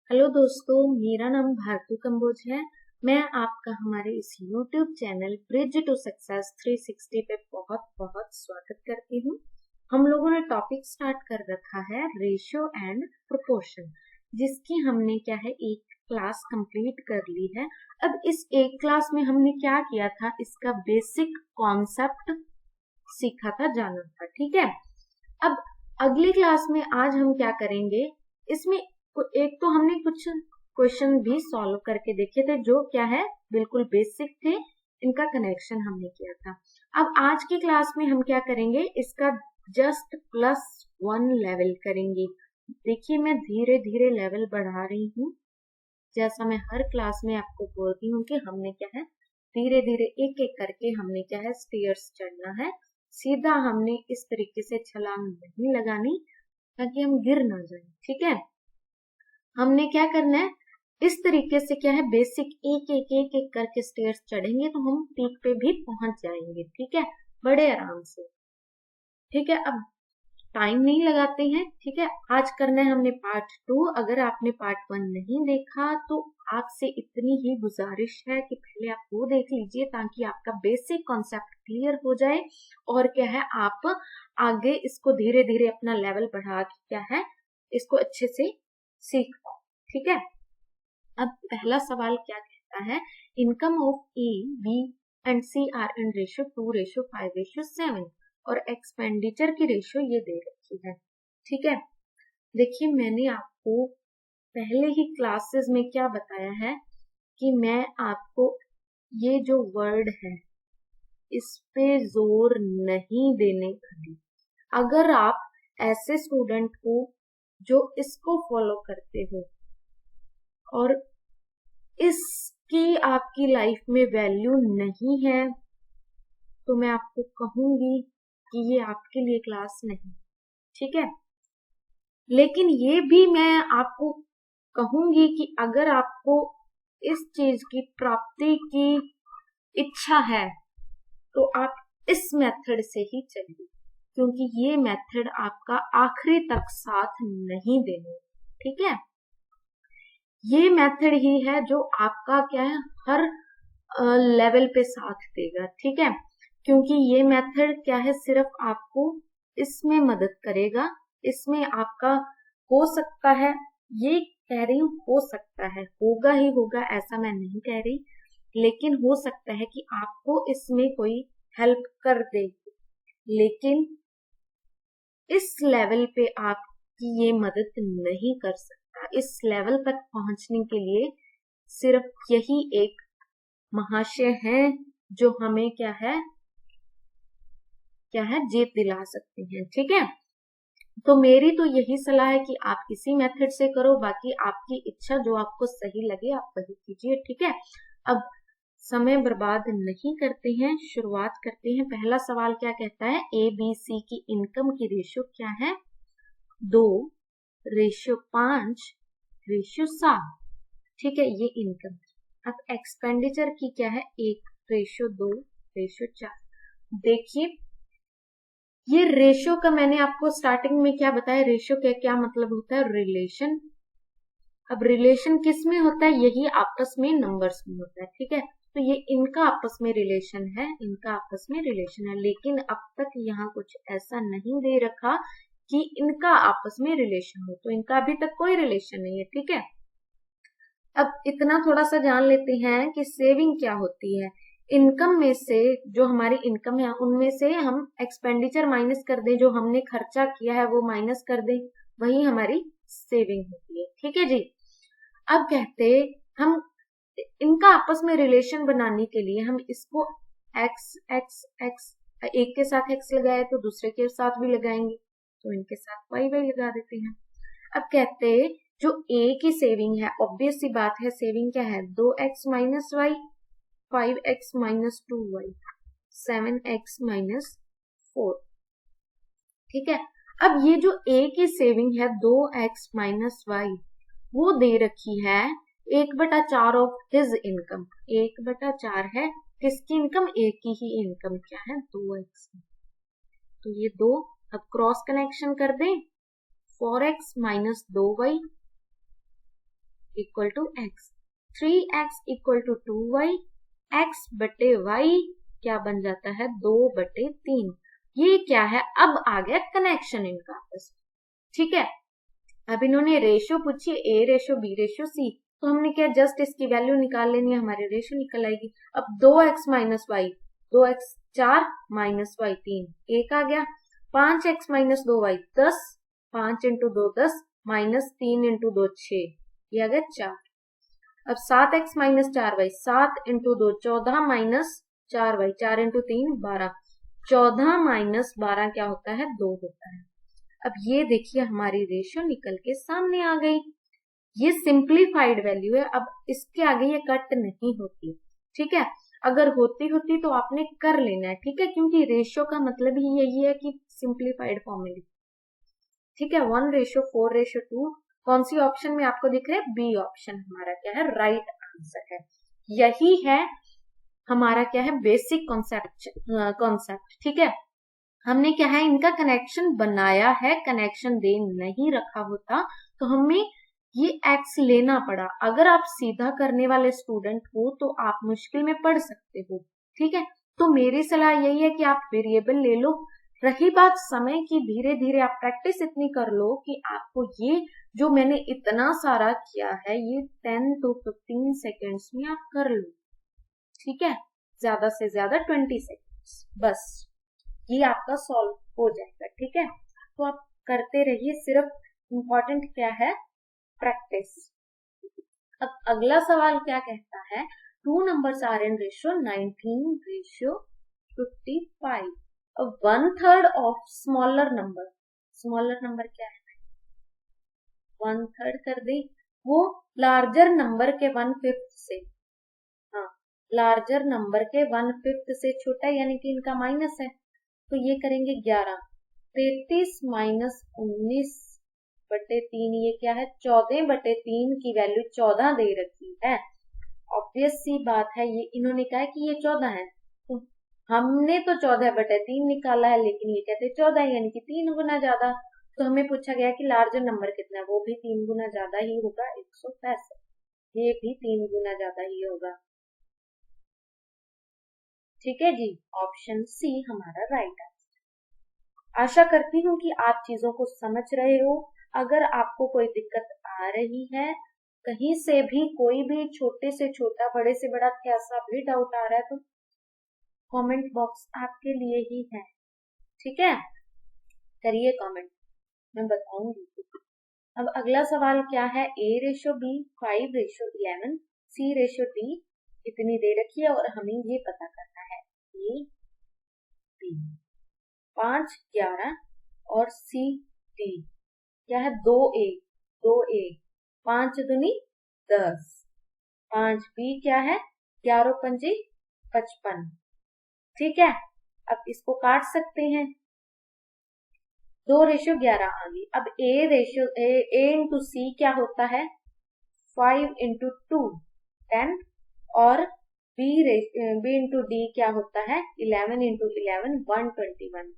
Hello दोस्तों, मेरा नाम भारती कंबोज है। मैं आपका हमारे इस YouTube channel bridge to success 360 पे बहुत बहुत स्वागत करती हूँ। हम लोगों ने टॉपिक स्टार्ट कर रखा है रेशियो एंड प्रोपोर्शन, जिसकी हमने क्या है एक क्लास कंप्लीट कर ली है। अब इस एक क्लास में हमने क्या किया था, इसका बेसिक कॉन्सेप्ट सीखा था, जाना था। ठीक है। अब अगली क्लास में आज हम क्या करेंगे, इसमें एक तो हमने कुछ क्वेश्चन भी सॉल्व करके देखे थे जो क्या है बिल्कुल बेसिक थे, इनका कनेक्शन हमने किया था। अब आज की क्लास में हम क्या करेंगे, इसका जस्ट +1 लेवल करेंगे। देखिए, मैं धीरे धीरे लेवल बढ़ा रही हूँ, जैसा मैं हर क्लास में आपको बोलती हूँ कि हमने क्या है धीरे धीरे एक एक करके हमने क्या है स्टेयर्स चढ़ना है। सीधा हमने इस तरीके से छलांग नहीं लगानी ताकि हम गिर ना जाए। ठीक है। हमने क्या करना है, इस तरीके से क्या है बेसिक एक एक एक एक करके स्टेयर्स चढ़ेंगे तो हम पीक पे भी पहुंच जाएंगे। ठीक है, बड़े आराम से। ठीक है, अब टाइम नहीं लगाते हैं। ठीक है, आज करना है हमने पार्ट 2। अगर आपने पार्ट 1 नहीं देखा तो आपसे इतनी ही गुजारिश है कि पहले आप वो देख लीजिए ताकि आपका बेसिक कॉन्सेप्ट क्लियर हो जाए और क्या है आप आगे इसको धीरे धीरे अपना लेवल बढ़ा के क्या है इसको अच्छे से सीख पाओ। ठीक है। अब पहला सवाल क्या कहता है, income of A B and C are in ratio 2:5:7 और एक्सपेंडिचर की रेशियो ये दे रखी है। ठीक है। देखिए, मैंने आपको पहले ही क्लासेस में क्या बताया है कि मैं आपको ये जो वर्ड है इस पे जोर नहीं देने वाली। अगर आप ऐसे स्टूडेंट हो जो इसको फॉलो करते हो और इसकी आपकी लाइफ में वैल्यू नहीं है तो मैं आपको कहूंगी कि ये आपके लिए क्लास नहीं। ठीक है। लेकिन ये भी मैं आपको कहूंगी कि अगर आपको इस चीज की प्राप्ति की इच्छा है तो आप इस मेथड से ही चलिए, क्योंकि ये मेथड आपका आखिरी तक साथ नहीं देने। ठीक है। ये मेथड ही है जो आपका क्या है हर लेवल पे साथ देगा। ठीक है, क्योंकि ये मेथड क्या है सिर्फ आपको इसमें मदद करेगा। इसमें आपका हो सकता है, ये कह रही हूँ हो सकता है, होगा ही होगा ऐसा मैं नहीं कह रही, लेकिन हो सकता है कि आपको इसमें कोई हेल्प कर दे, लेकिन इस लेवल पे आपकी ये मदद नहीं कर सकता। इस लेवल तक पहुंचने के लिए सिर्फ यही एक महाशय है जो हमें क्या है जीत दिला सकते हैं। ठीक है। तो मेरी तो यही सलाह है कि आप इसी मेथड से करो, बाकी आपकी इच्छा जो आपको सही लगे आप वही कीजिए। ठीक है। अब समय बर्बाद नहीं करते हैं, शुरुआत करते हैं। पहला सवाल क्या कहता है, ए बी सी की इनकम की रेशियो क्या है, 2:5:7। ठीक है, ये इनकम। अब एक्सपेंडिचर की क्या है, 1:2:4। देखिए, ये रेशियो का मैंने आपको स्टार्टिंग में क्या बताया, रेशियो का क्या मतलब होता है, रिलेशन। अब रिलेशन किस में होता है, यही आपस में नंबर्स में होता है। ठीक है, तो ये इनका आपस में रिलेशन है, इनका आपस में रिलेशन है, लेकिन अब तक यहाँ कुछ ऐसा नहीं दे रखा कि इनका आपस में रिलेशन हो, तो इनका अभी तक कोई रिलेशन नहीं है। ठीक है। अब इतना थोड़ा सा जान लेते हैं कि सेविंग क्या होती है। इनकम में से जो हमारी इनकम है उनमें से हम एक्सपेंडिचर माइनस कर दें, जो हमने खर्चा किया है वो माइनस कर दें, वही हमारी सेविंग होती है। ठीक है जी। अब कहते हम इनका आपस में रिलेशन बनाने के लिए हम इसको एक्स एक्स एक्स, एक के साथ एक्स लगाए तो दूसरे के साथ भी लगाएंगे, तो इनके साथ वाई वाई लगा देते हैं। अब कहते जो ए की सेविंग है, ऑब्वियस सी बात है, सेविंग क्या है, 2x-y, 5x-2y, 7x-4। ठीक है। अब ये जो ए की सेविंग है 2x-y वो दे रखी है 1/4 ऑफ हिज इनकम। 1/4 है किसकी इनकम, ए की ही इनकम क्या है, 2x। तो ये 2, अब क्रॉस कनेक्शन कर दें, 4x-2y equal to x, 3x equal to 2y, x बटे y क्या बन जाता है 2/3। ये क्या है, अब आ गया कनेक्शन इनका आपस में, ठीक है। अब इन्होंने रेशियो पूछी a ratio b ratio c, तो हमने क्या जस्ट इसकी वैल्यू निकाल लेनी है, हमारी रेशियो निकल आएगी। अब 2x minus Y, 2x 4 minus Y 3, एक आ गया। 5x minus 2y 10, 5 into 2 10, minus 3 into 2 6, ये आ गया 4। अब 7x minus 4y, 7 into 2 14, minus 4y, 4 into 3 12, 14 minus 12 क्या होता है 2 होता है। अब ये देखिए हमारी रेशियो निकल के सामने आ गई। ये सिंप्लीफाइड वैल्यू है, अब इसके आगे ये कट नहीं होती, ठीक है। अगर होती तो आपने कर लेना है, ठीक है, क्योंकि रेशियो का मतलब ही यही है कि सिंप्लीफाइड फॉर्म में, ठीक है। 1:4:2 कौन सी ऑप्शन में आपको दिख रहा है, बी ऑप्शन हमारा क्या है राइट आंसर है। यही है हमारा क्या है बेसिक कॉन्सेप्ट, ठीक है। हमने क्या है इनका कनेक्शन बनाया है, कनेक्शन दे नहीं रखा होता तो हमें ये x लेना पड़ा। अगर आप सीधा करने वाले स्टूडेंट हो तो आप मुश्किल में पढ़ सकते हो, ठीक है। तो मेरी सलाह यही है कि आप वेरिएबल ले लो। रही बात समय की, धीरे धीरे आप प्रैक्टिस इतनी कर लो कि आपको ये जो मैंने इतना सारा किया है ये 10 to 15 सेकेंड्स में आप कर लो, ठीक है। ज्यादा से ज्यादा 20 सेकेंड्स, बस ये आपका सॉल्व हो जाएगा, ठीक है। तो आप करते रहिए, सिर्फ इम्पोर्टेंट क्या है प्रैक्टिस। अब अगला सवाल क्या कहता है, 2 numbers are in ratio 19:55, 1/3 of smaller number क्या है 1/3 कर दी, वो लार्जर नंबर के 1/5 से, हाँ लार्जर नंबर के 1/5 से छोटा, यानी कि इनका माइनस है, तो ये करेंगे 11, 33 माइनस 19/3, ये क्या है 14/3 की वैल्यू 14 दे रखी है। ऑब्वियस सी बात है, ये इन्होंने कहा है कि ये 14 है, तो हमने तो 14/3 निकाला है, लेकिन ये कहते 14 है, यानी कि 3 गुना ज्यादा। तो हमें पूछा गया कि लार्जर नंबर कितना है, वो भी 3 गुना ज्यादा ही होगा 165, ये भी 3 गुना ज्यादा ही होगा, ठीक है जी। ऑप्शन सी हमारा राइट आंसर। आशा करती हूँ कि आप चीजों को समझ रहे हो। अगर आपको कोई दिक्कत आ रही है, कहीं से भी कोई भी छोटे से छोटा बड़े से बड़ा कैसा भी डाउट आ रहा है, तो कमेंट बॉक्स आपके लिए ही है, ठीक है, करिए कमेंट, मैं बताऊंगी। अब अगला सवाल क्या है, a/b 5:11, c/d इतनी दे रखी है और हमें ये पता करना है a b 5 11 और c d क्या है 2a 5 दूनी 10, 5b क्या है 11 पंजी 55, ठीक है। अब इसको काट सकते हैं, 2:11 आ गई। अब a इंटू सी क्या होता है 5:2 10, और b इंटू डी क्या होता है 11:11 121।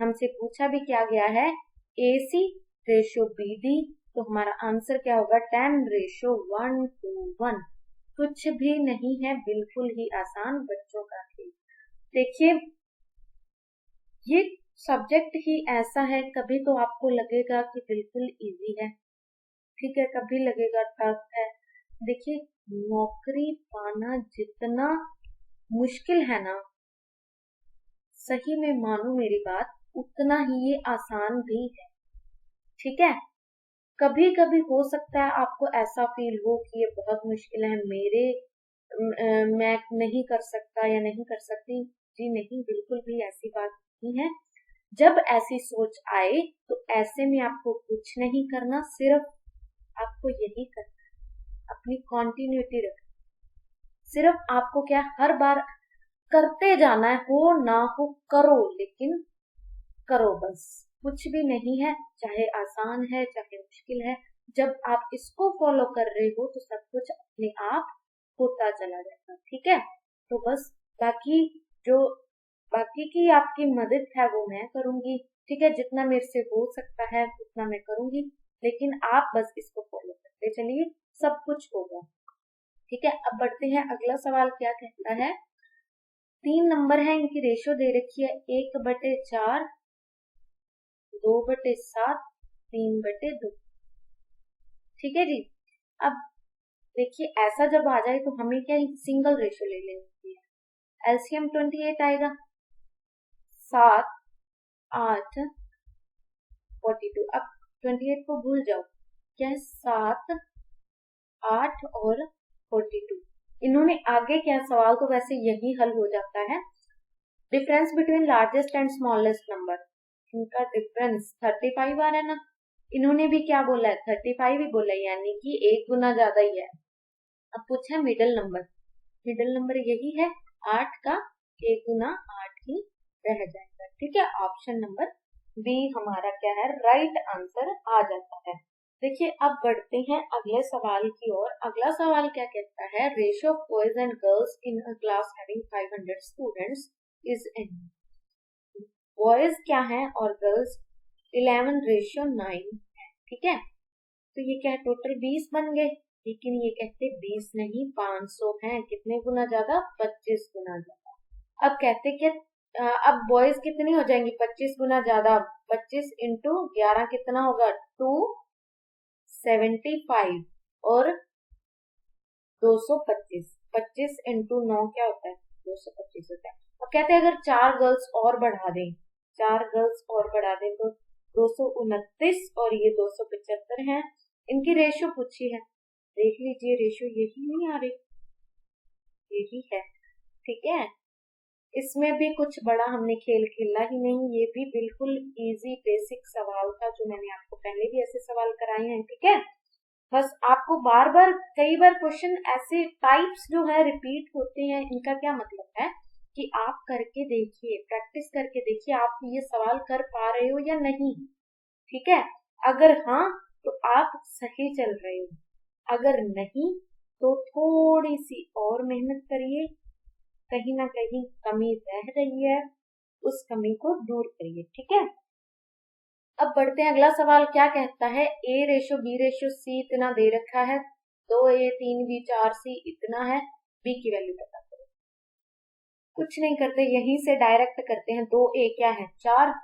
हमसे पूछा भी क्या गया है AC/BD, तो हमारा आंसर क्या होगा 10:1:1। कुछ भी नहीं है, बिल्कुल ही आसान बच्चों का खेल। देखिए ये सब्जेक्ट ही ऐसा है, कभी तो आपको लगेगा कि बिल्कुल इजी है, ठीक है, कभी लगेगा टफ है। देखिए नौकरी पाना जितना मुश्किल है ना, सही में मानो मेरी बात, उतना ही ये आसान भी है, ठीक है। कभी कभी हो सकता है आपको ऐसा फील हो कि ये बहुत मुश्किल है, मैं नहीं कर सकता या नहीं कर सकती, जी नहीं, बिल्कुल भी ऐसी बात नहीं है। जब ऐसी सोच आए तो ऐसे में आपको कुछ नहीं करना, सिर्फ आपको यही करना है, अपनी कॉन्टिन्यूटी रखना, सिर्फ आपको क्या हर बार करते जाना है, हो ना हो करो, लेकिन करो बस, कुछ भी नहीं है, चाहे आसान है चाहे मुश्किल है। जब आप इसको फॉलो कर रहे हो तो सब कुछ अपने आप होता चला जाएगा, ठीक है। तो बस बाकी की आपकी मदद है वो मैं करूंगी, ठीक है, जितना मेरे से हो सकता है उतना मैं करूंगी, लेकिन आप बस इसको फॉलो करते चलिए। सब कुछ होगा। ठीक है, अब बढ़ते हैं, अगला सवाल क्या कहता है। 3 नंबर है, इनकी रेशियो दे रखी है 1/4, 2/7, 3/2। ठीक है जी। अब देखिए ऐसा जब आ जाए तो हमें क्या सिंगल रेशियो ले लेनी है। एलसीएम 28 आएगा, 7, 8, 42। अब 28 को भूल जाओ, क्या है 7, 8 और 42। इन्होंने आगे क्या, सवाल तो वैसे यही हल हो जाता है। Difference between largest and smallest number, इनका डिफरेंस 35 आ रहा है ना। इन्होंने भी क्या बोला है, 35 ही बोला है, यानी कि 1 गुना ज्यादा ही है। अब पूछा मिडिल नंबर, मिडिल नंबर यही है 8 का 1 गुना 8 ही रह जाएगा। ठीक है, ऑप्शन नंबर बी हमारा क्या है, राइट आंसर आ जाता है। देखिए अब बढ़ते हैं अगले सवाल की ओर। अगला सवाल क्या कहता है, ratio of boys and girls in a class having 500 students is an. Boys क्या है और गर्ल्स 11:9 है। ठीक है, तो ये क्या है, टोटल 20 बन गए, लेकिन ये कहते 20 नहीं 500 हैं। कितने गुना ज्यादा, 25 गुना ज्यादा। अब कहते कि अब बॉयज कितनी हो जाएंगी, 25 गुना ज्यादा। 25 इंटू 11 कितना होगा, 275 और 225। 25 इंटू 9 क्या होता है, 225 होता है। अब कहते हैं अगर 4 गर्ल्स और बढ़ा दें, 4 गर्ल्स और बढ़ा दें तो 229 और ये 275 है। इनकी रेशियो पूछी है, देख लीजिए रेशियो यही नहीं आ रही, यही है। ठीक है, इसमें भी कुछ बड़ा हमने खेल खेला ही नहीं, ये भी बिल्कुल इजी बेसिक सवाल था जो मैंने आपको पहले भी ऐसे सवाल कराए हैं। ठीक है, बस आपको बार बार कई बार क्वेश्चन ऐसे टाइप्स जो है रिपीट होते हैं, इनका क्या मतलब है कि आप करके देखिए, प्रैक्टिस करके देखिए आप ये सवाल कर पा रहे हो या नहीं। ठीक है, अगर हाँ तो आप सही चल रहे हो, अगर नहीं तो थोड़ी सी और मेहनत करिए, कहीं ना कहीं कमी रह रही है, उस कमी को दूर करिए। ठीक है, अब बढ़ते हैं, अगला सवाल क्या कहता है, A/B/C इतना दे रखा है, 2A 3B 4C इतना है, B की वैल्यू पता करो। कुछ नहीं करते, यहीं से डायरेक्ट करते हैं। 2A क्या है 4,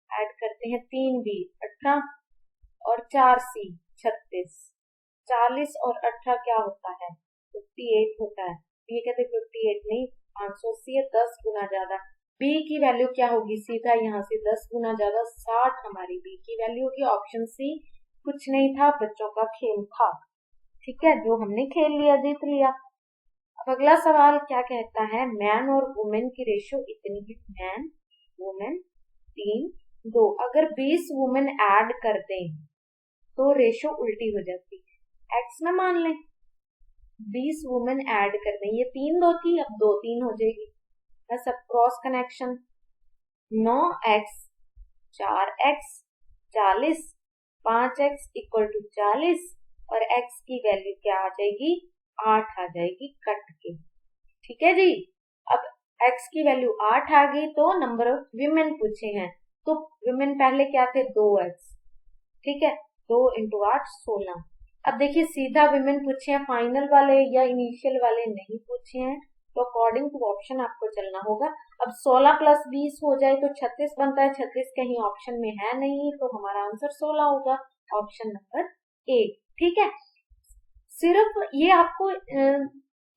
ऐड करते हैं 3B 18 और 4C 36। 40 और 18 क्या होता है, 58 होता है। ये कहते 58 नहीं 580 है, 10 गुना ज्यादा। बी की वैल्यू क्या होगी, सीधा यहाँ से 10 गुना ज्यादा 60 हमारी बी की वैल्यू होगी। ऑप्शन सी कुछ नहीं था, बच्चों का खेल था। ठीक है, जो हमने खेल लिया जीत लिया। अब अगला सवाल क्या कहता है, मैन और वुमेन की रेशियो इतनी है, मैन वुमेन 3 2। अगर 20 वुमेन ऐड कर दें तो रेशियो उल्टी हो जाती है। एक्स में मान लें 20 वुमेन ऐड कर दें, ये 3 2 थी, अब 2 3 हो जाएगी। बस अब cross connection 9x 4x 40, 5x equal to 40 और x की वैल्यू क्या आ जाएगी, 8 आ जाएगी कट के। ठीक है जी, अब x की वैल्यू 8 आ गई तो नंबर ऑफ विमेन पूछे हैं, तो विमेन पहले क्या थे 2x। ठीक है, 2 इंटू 8 16। अब देखिए सीधा विमेन पूछे हैं, फाइनल वाले या इनिशियल वाले नहीं पूछे हैं, तो अकॉर्डिंग टू ऑप्शन आपको चलना होगा। अब 16 प्लस 20 हो जाए तो 36 बनता है, 36 कहीं ऑप्शन में है नहीं, तो हमारा आंसर 16 होगा, ऑप्शन नंबर ए। ठीक है, सिर्फ ये आपको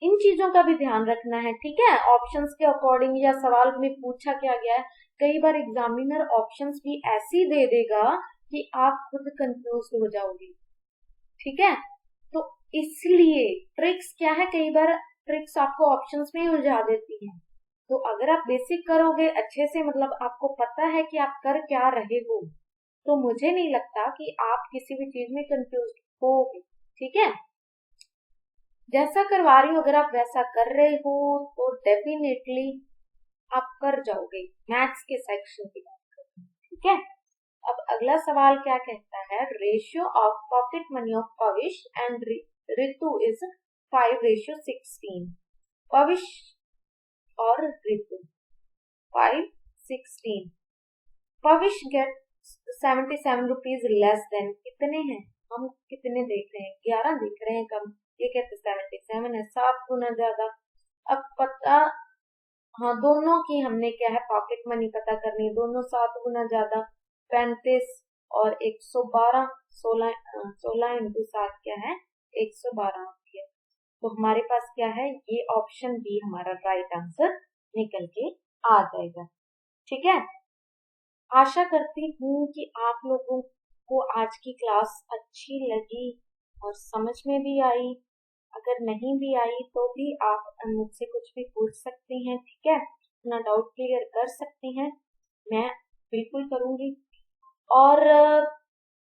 इन चीजों का भी ध्यान रखना है। ठीक है, ऑप्शंस के अकॉर्डिंग या सवाल में पूछा क्या गया है, कई बार एग्जामिनर ऑप्शंस भी ऐसी दे देगा कि आप खुद कंफ्यूज हो जाओगे। ठीक है, तो इसलिए ट्रिक्स क्या है, कई बार ट्रिक्स आपको ऑप्शंस में ही उलझा देती है। तो अगर आप बेसिक करोगे अच्छे से, मतलब आपको पता है कि आप कर क्या रहे हो, तो मुझे नहीं लगता कि आप किसी भी चीज में कंफ्यूज होगे। ठीक है, जैसा करवा रही हो अगर आप वैसा कर रहे हो तो डेफिनेटली आप कर जाओगे। मैथ्स के सेक्शन की बात करते हैं। ठीक है, अब अगला सवाल क्या कहता है, ratio of pocket money of Pavish and Ritu is 5:16। Pavish और Ritu 5:16। Pavish get 77 rupees less than, कितने हैं हम कितने देख रहे हैं, 11 देख रहे हैं कम। ये कहते 77 है, 7 गुना ज्यादा। अब पता, हाँ दोनों की हमने क्या है पॉकेट मनी पता करनी है। दोनों 7 गुना ज्यादा, 35 और 112, 16 इंटू 7 क्या है 112 होती है। तो हमारे पास क्या है, ये ऑप्शन बी हमारा राइट आंसर निकल के आ जाएगा। ठीक है, आशा करती हूँ कि आप लोगों को आज की क्लास अच्छी लगी और समझ में भी आई। अगर नहीं भी आई तो भी आप मुझसे कुछ भी पूछ सकती हैं, ठीक है, अपना डाउट क्लियर कर सकती हैं, मैं बिल्कुल करूंगी। और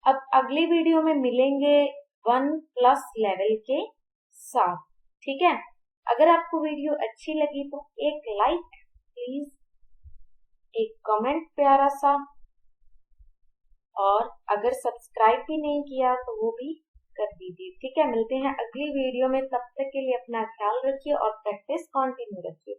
अब अगली वीडियो में मिलेंगे 1+ लेवल के साथ। ठीक है, अगर आपको वीडियो अच्छी लगी तो एक लाइक प्लीज, एक कमेंट प्यारा सा, और अगर सब्सक्राइब भी नहीं किया तो वो भी कर दीजिए। ठीक है, मिलते हैं अगली वीडियो में, तब तक के लिए अपना ख्याल रखिए और प्रैक्टिस कंटिन्यू रखिए।